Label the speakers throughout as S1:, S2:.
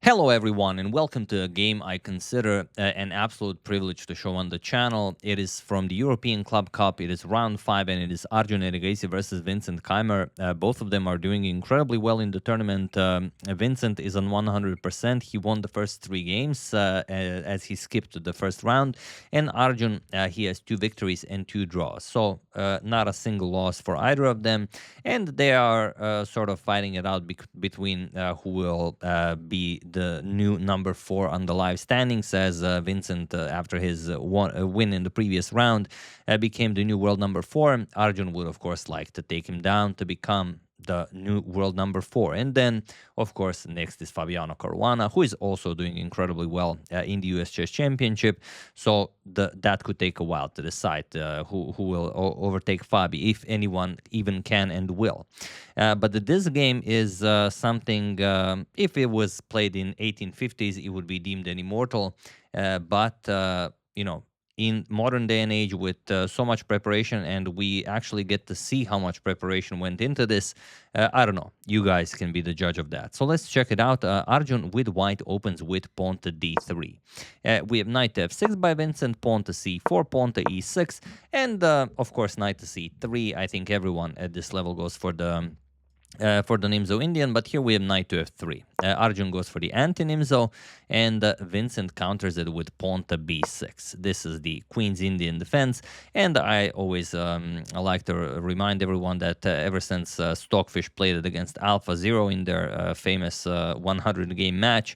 S1: Hello everyone and welcome to a game I consider an absolute privilege to show on the channel. It is from the European Club Cup, it is round 5 and it is Arjun Erigaisi versus Vincent Keymer. Both of them are doing incredibly well in the tournament. Vincent is on 100%, he won the first 3 games as he skipped the first round. And Arjun, he has 2 victories and 2 draws, so not a single loss for either of them. And they are sort of fighting it out between who will be the new number 4 on the live standings, as Vincent, after his win in the previous round, became the new world number 4. Arjun would, of course, like to take him down to become the new world number 4. And then, of course, next is Fabiano Caruana, who is also doing incredibly well in the US Chess Championship. So that could take a while to decide who will overtake Fabi, if anyone even can and will. But this game is something, if it was played in 1850s, it would be deemed an immortal. You know, in modern day and age, with so much preparation, and we actually get to see how much preparation went into this, I don't know. You guys can be the judge of that. So let's check it out. Arjun with white opens with pawn to d3. We have knight to f6 by Vincent, pawn to c4, pawn to e6, and of course knight to c3. I think everyone at this level goes for the Nimzo Indian, but here we have knight to f3. Arjun goes for the anti-Nimzo, and Vincent counters it with pawn to b6. This is the Queen's Indian defense, and I always I like to remind everyone that ever since Stockfish played it against Alpha Zero in their famous 100-game match,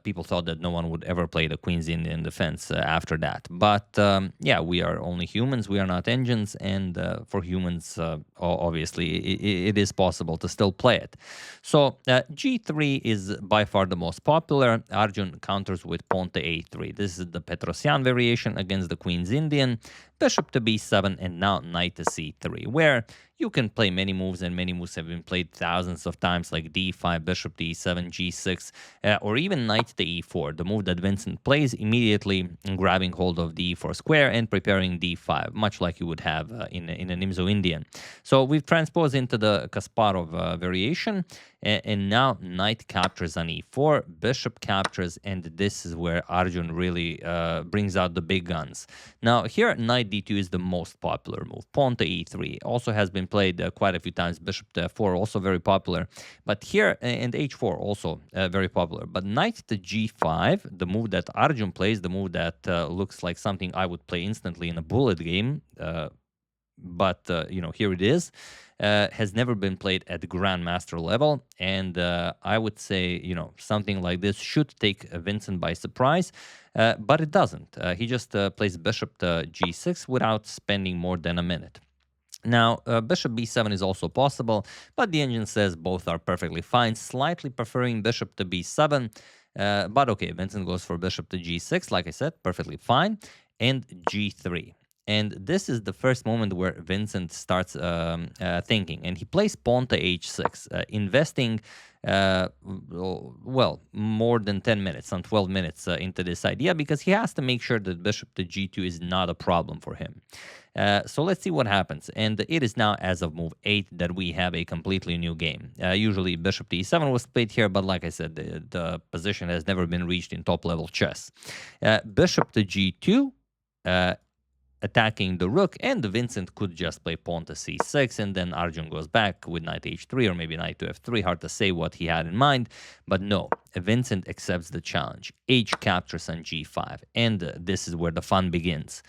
S1: people thought that no one would ever play the Queen's Indian defense after that. But yeah, we are only humans, we are not engines, and for humans, obviously, it is possible to still play it. So g3 is by far the most popular. Arjun counters with pawn to a3. This is the Petrosian variation against the Queen's Indian. Bishop to b7, and now knight to c3, where you can play many moves, and many moves have been played thousands of times, like d5, bishop to e7, g6, or even knight to e4, the move that Vincent plays immediately, grabbing hold of the e4 square and preparing d5, much like you would have in a Nimzo Indian. So we've transposed into the Kasparov variation, and now knight captures on e4, bishop captures, and this is where Arjun really brings out the big guns. Now here, knight d2 is the most popular move. Pawn to e3 also has been played quite a few times. Bishop to f4 also very popular, but here, and h4 also very popular. But knight to g5, the move that Arjun plays, the move that looks like something I would play instantly in a bullet game, but you know, here it is, has never been played at the grandmaster level, and I would say, you know, something like this should take Vincent by surprise, but it doesn't. He just plays bishop to g6 without spending more than a minute. Now, bishop b7 is also possible, but the engine says both are perfectly fine, slightly preferring bishop to b7, but okay, Vincent goes for bishop to g6, like I said, perfectly fine, and g3. And this is the first moment where Vincent starts thinking, and he plays pawn to h6, investing, well, more than 10 minutes, some 12 minutes into this idea, because he has to make sure that bishop to g2 is not a problem for him. So let's see what happens. And it is now, as of move 8, that we have a completely new game. Usually bishop to e7 was played here, but like I said, the position has never been reached in top-level chess. Bishop to g2, attacking the rook, and Vincent could just play pawn to c6, and then Arjun goes back with knight h3, or maybe knight to f3, hard to say what he had in mind, but no, Vincent accepts the challenge. H captures on g5, and this is where the fun begins.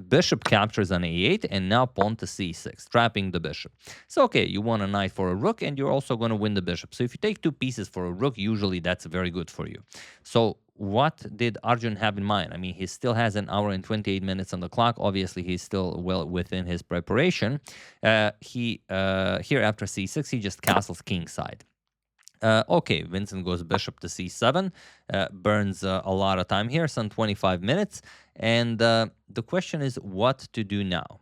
S1: Bishop captures on a8, and now pawn to c6, trapping the bishop. So okay, you won a knight for a rook, and you're also going to win the bishop. So if you take 2 pieces for a rook, usually that's very good for you. So what did Arjun have in mind? I mean, he still has an hour and 28 minutes on the clock. Obviously, he's still well within his preparation. Here after c6, he just castles kingside. Okay, Vincent goes bishop to c7, burns a lot of time here, some 25 minutes. And the question is what to do now.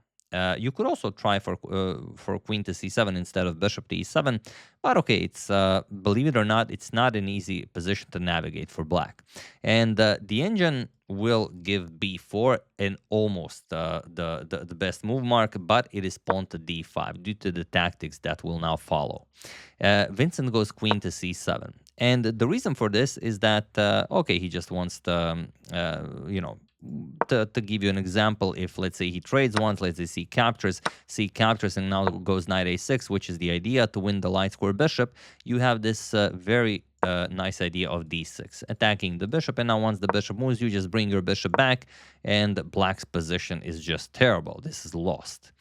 S1: You could also try for queen to c7 instead of bishop to e7, but okay, it's believe it or not, it's not an easy position to navigate for black. And the engine will give b4 an almost the best move mark, but it is pawn to d5 due to the tactics that will now follow. Vincent goes queen to c7. And the reason for this is that, okay, he just wants to, you know, to give you an example, if let's say he trades once, let's say c captures, and now goes knight a6, which is the idea to win the light square bishop, you have this very nice idea of d6, attacking the bishop, and now once the bishop moves, you just bring your bishop back, and black's position is just terrible. This is lost.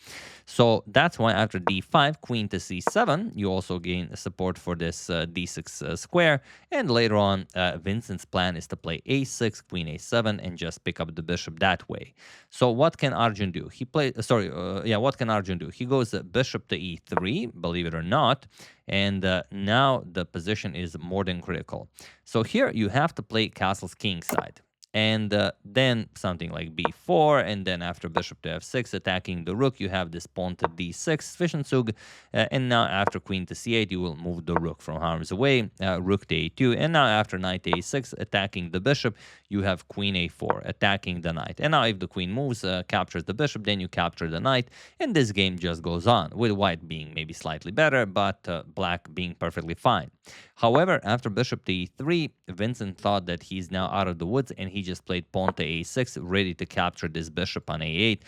S1: So that's why after d5, queen to c7, you also gain support for this d6 square. And later on, Vincent's plan is to play a6, queen a7, and just pick up the bishop that way. So what can Arjun do? He plays, what can Arjun do? He goes bishop to e3, believe it or not. And now the position is more than critical. So here you have to play castle's king side. And then something like b4, and then after bishop to f6, attacking the rook, you have this pawn to d6, Zwischenzug, and now after queen to c8, you will move the rook from harm's way, rook to a2, and now after knight to a6, attacking the bishop, you have queen a4, attacking the knight. And now if the queen moves, captures the bishop, then you capture the knight, and this game just goes on, with white being maybe slightly better, but black being perfectly fine. However, after bishop to e3, Vincent thought that he's now out of the woods, and he just played pawn to a6, ready to capture this bishop on a8,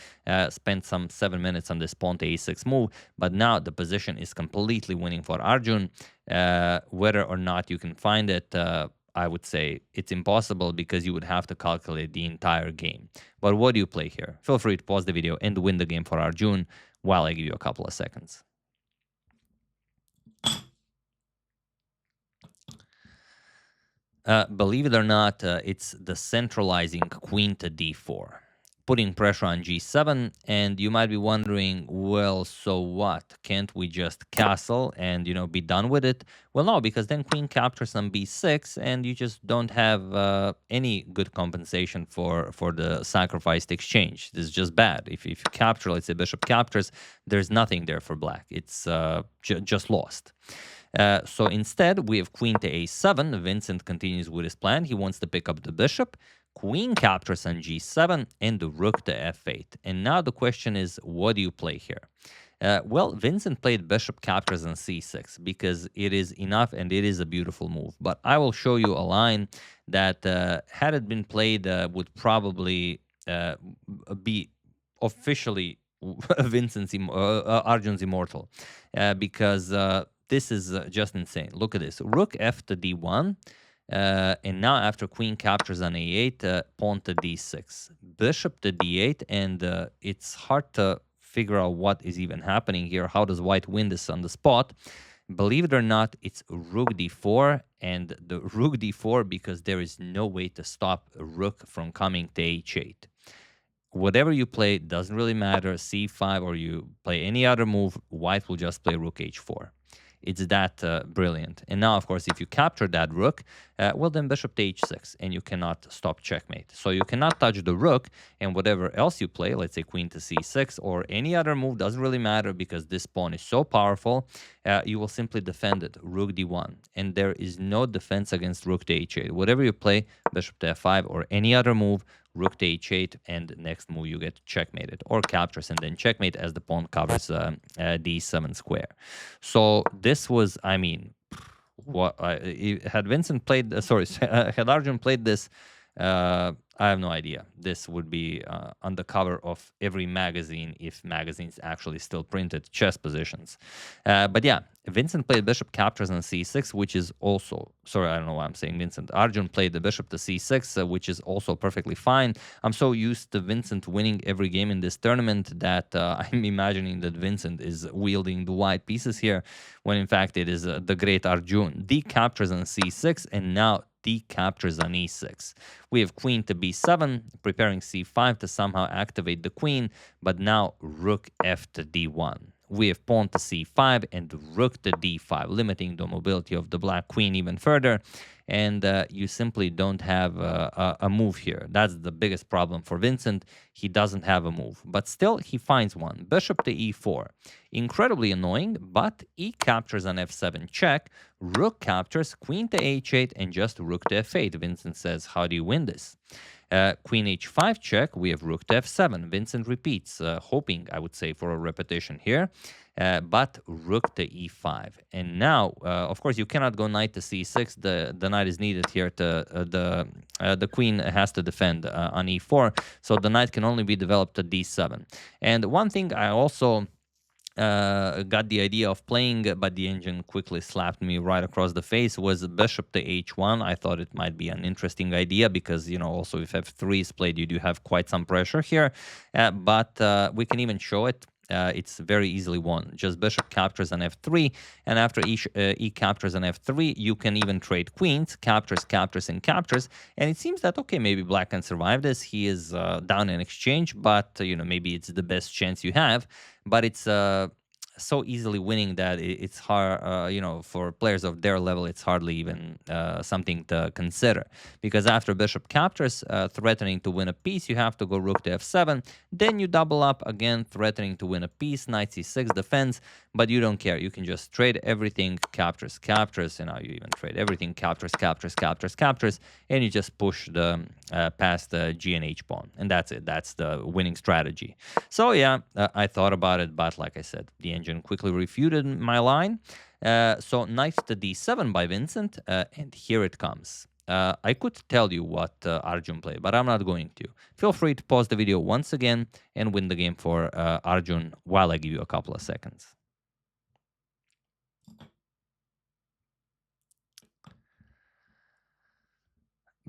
S1: spent some 7 minutes on this pawn to a6 move, but now the position is completely winning for Arjun. Whether or not you can find it, I would say it's impossible, because you would have to calculate the entire game. But what do you play here? Feel free to pause the video and win the game for Arjun while I give you a couple of seconds. Believe it or not, it's the centralizing queen to d4, putting pressure on g7, and you might be wondering, well, so what? Can't we just castle and, you know, be done with it? Well, no, because then queen captures on b6, and you just don't have any good compensation for the sacrificed exchange. This is just bad. If you capture, let's say bishop captures, there's nothing there for black. It's just lost. So instead, we have queen to a7. Vincent continues with his plan. He wants to pick up the bishop. Queen captures on g7, and the rook to f8. And now the question is, what do you play here? Well, Vincent played bishop captures on c6 because it is enough, and it is a beautiful move. But I will show you a line that, had it been played, would probably be officially Arjun's immortal, because this is just insane. Look at this. Rook f to d1. And now after queen captures on a8, pawn to d6. Bishop to d8. And it's hard to figure out what is even happening here. How does white win this on the spot? Believe it or not, it's rook d4. And the rook d4 because there is no way to stop a rook from coming to h8. Whatever you play doesn't really matter. c5 or you play any other move, white will just play rook h4. It's that brilliant. And now, of course, if you capture that rook, well, then bishop to h6, and you cannot stop checkmate. So you cannot touch the rook, and whatever else you play, let's say queen to c6 or any other move, doesn't really matter because this pawn is so powerful, you will simply defend it, rook d1. And there is no defense against rook to h8. Whatever you play, bishop to f5 or any other move, rook to h8, and next move you get checkmated, or captures and then checkmate as the pawn covers d7 square. So this was, I mean, what had Vincent played? Had Arjun played this? I have no idea. This would be on the cover of every magazine if magazines actually still printed chess positions. But yeah, Vincent played bishop captures on c6, which is also, sorry, I don't know why I'm saying Vincent. Arjun played the bishop to c6, which is also perfectly fine. I'm so used to Vincent winning every game in this tournament that I'm imagining that Vincent is wielding the white pieces here, when in fact it is the great Arjun. D captures on c6, and now D captures on e6. We have queen to b7, preparing c5 to somehow activate the queen, but now rook f to d1. We have pawn to c5 and rook to d5, limiting the mobility of the black queen even further. And you simply don't have a move here. That's the biggest problem for Vincent. He doesn't have a move, but still he finds one. Bishop to e4. Incredibly annoying, but e captures on f7 check. Rook captures, queen to h8, and just rook to f8. Vincent says, how do you win this? Queen h5 check, we have rook to f7. Vincent repeats, hoping, I would say, for a repetition here. but rook to e5. And now, of course, you cannot go knight to c6. The knight is needed here. The queen has to defend on e4, so the knight can only be developed to d7. And one thing I also got the idea of playing, but the engine quickly slapped me right across the face, was bishop to h1. I thought it might be an interesting idea because, you know, also if f3 is played, you do have quite some pressure here, but we can even show it. It's very easily won. Just bishop captures on f3, and after e captures on f3, you can even trade queens, captures, captures, and captures, and it seems that, okay, maybe black can survive this. He is down in exchange, but, you know, maybe it's the best chance you have, but it's so easily winning that it's hard, you know, for players of their level, it's hardly even something to consider. Because after bishop captures, threatening to win a piece, you have to go rook to f7. Then you double up again, threatening to win a piece, knight c6 defense, but you don't care. You can just trade everything, captures, captures, and now you even trade everything, captures, captures, captures, captures, and you just push the past the g and h pawn. And that's it. That's the winning strategy. So yeah, I thought about it, but like I said, the engine quickly refuted my line. So knight to d7 by Vincent, and here it comes. I could tell you what Arjun played, but I'm not going to. Feel free to pause the video once again and win the game for Arjun while I give you a couple of seconds.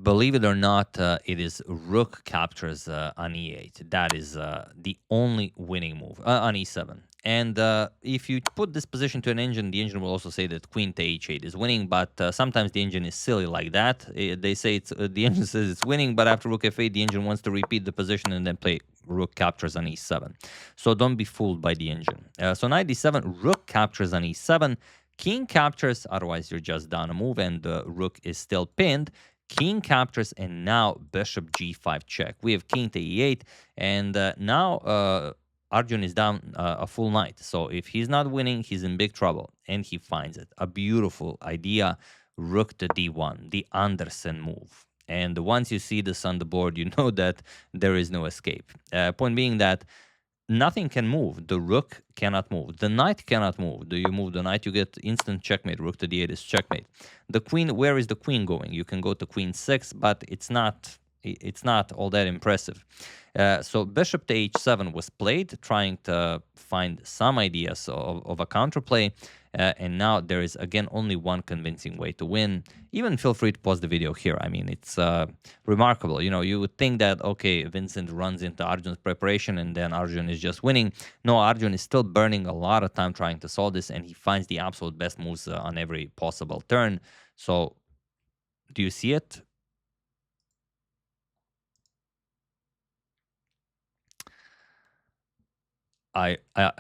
S1: Believe it or not, it is rook captures on e8. That is the only winning move on e7. And if you put this position to an engine, the engine will also say that queen to h8 is winning, but sometimes the engine is silly like that. They say it's the engine says it's winning, but after rook f8, the engine wants to repeat the position and then play rook captures on e7. So don't be fooled by the engine. So knight d7, rook captures on e7, king captures, otherwise you're just down a move, and the rook is still pinned. King captures, and now bishop g5 check. We have king to e8, and now Arjun is down a full knight. So if he's not winning, he's in big trouble, and he finds it. A beautiful idea, rook to d1, the Anderssen move. And once you see this on the board, you know that there is no escape. Point being that nothing can move. The rook cannot move. The knight cannot move. Do you move the knight, you get instant checkmate. Rook to d8 is checkmate. The queen, where is the queen going? You can go to queen 6, but it's not all that impressive. So bishop to h7 was played, trying to find some ideas of a counterplay. And now there is, again, only one convincing way to win. Even feel free to pause the video here. I mean, it's remarkable. You know, you would think that, okay, Vincent runs into Arjun's preparation and then Arjun is just winning. No, Arjun is still burning a lot of time trying to solve this, and he finds the absolute best moves on every possible turn. So, do you see it? I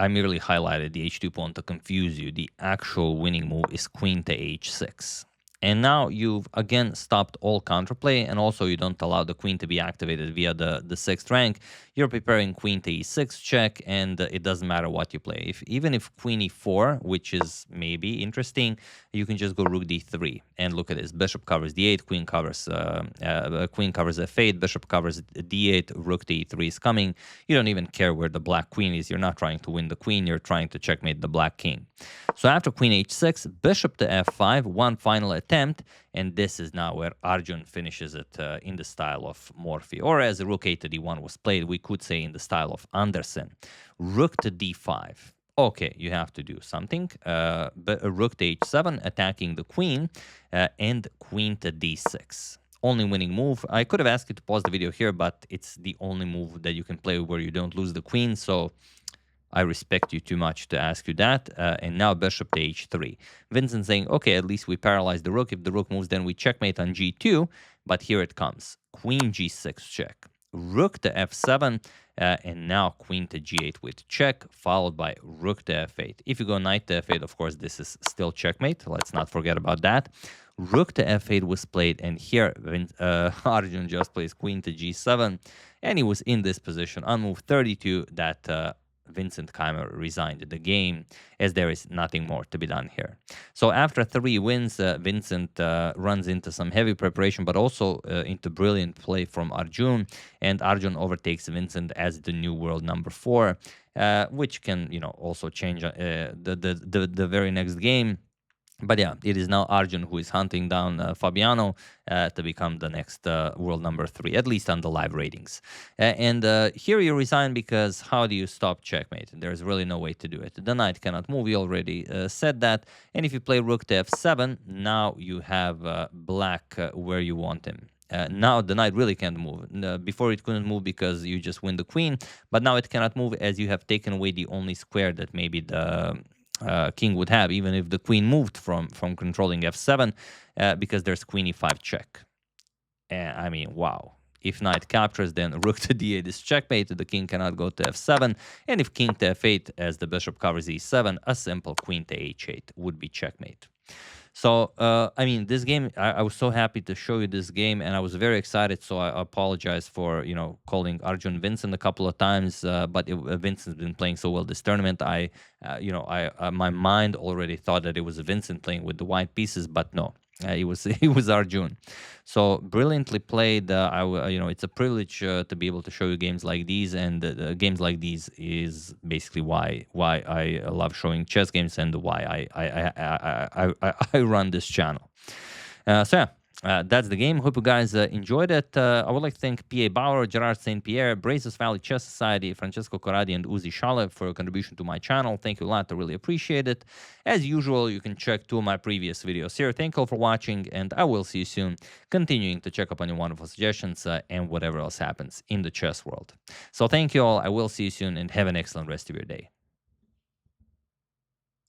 S1: merely highlighted the h2 pawn to confuse you. The actual winning move is queen to h6. And now you've, again, stopped all counterplay, and also you don't allow the queen to be activated via the 6th rank. You're preparing queen to e6 check, and it doesn't matter what you play. Even if queen e4, which is maybe interesting, you can just go rook d3. And look at this. Bishop covers d8, queen covers f8, bishop covers d8, rook to e3 is coming. You don't even care where the black queen is. You're not trying to win the queen. You're trying to checkmate the black king. So after queen h6, bishop to f5, one final attempt, and this is now where Arjun finishes it in the style of Morphy. Or as rook a to d1 was played, we could say in the style of Anderssen. Rook to d5. Okay, you have to do something. But rook to h7, attacking the queen, and queen to d6. Only winning move. I could have asked you to pause the video here, but it's the only move that you can play where you don't lose the queen, so I respect you too much to ask you that. And now bishop to h3. Vincent saying, okay, at least we paralyze the rook. If the rook moves, then we checkmate on g2. But here it comes. Queen g6 check. Rook to f7. And now queen to g8 with check, followed by rook to f8. If you go knight to f8, of course, this is still checkmate. Let's not forget about that. Rook to f8 was played, and here Arjun just plays queen to g7, and he was in this position on move 32 that Vincent Keymer resigned the game, as there is nothing more to be done here. So after 3 wins, Vincent runs into some heavy preparation, but also into brilliant play from Arjun, and Arjun overtakes Vincent as the new world number 4. which can, also change the very next game. But yeah, it is now Arjun who is hunting down Fabiano to become the next world number 3, at least on the live ratings. And here you resign because how do you stop checkmate? There's really no way to do it. The knight cannot move. We already said that. And if you play rook to f7, now you have black where you want him. Now the knight really can't move. Before it couldn't move because you just win the queen, but now it cannot move as you have taken away the only square that maybe the king would have, even if the queen moved from controlling f7, because there's queen e5 check. I mean, wow. If knight captures, then rook to d8 is checkmate. The king cannot go to f7. And if king to f8, as the bishop covers e7, a simple queen to h8 would be checkmate. So, I mean, this game, I was so happy to show you this game, and I was very excited, so I apologize for, calling Arjun Vincent a couple of times, but Vincent's been playing so well this tournament. My mind already thought that it was Vincent playing with the white pieces, but no. It was Arjun. So brilliantly played. It's a privilege to be able to show you games like these, and games like these is basically why I love showing chess games and why I run this channel. That's the game. Hope you guys enjoyed it. I would like to thank P.A. Bauer, Gerard St. Pierre, Brazos Valley Chess Society, Francesco Corradi, and Uzi Shale for your contribution to my channel. Thank you a lot. I really appreciate it. As usual, you can check 2 of my previous videos here. Thank you all for watching, and I will see you soon, continuing to check up on your wonderful suggestions and whatever else happens in the chess world. So thank you all. I will see you soon, and have an excellent rest of your day.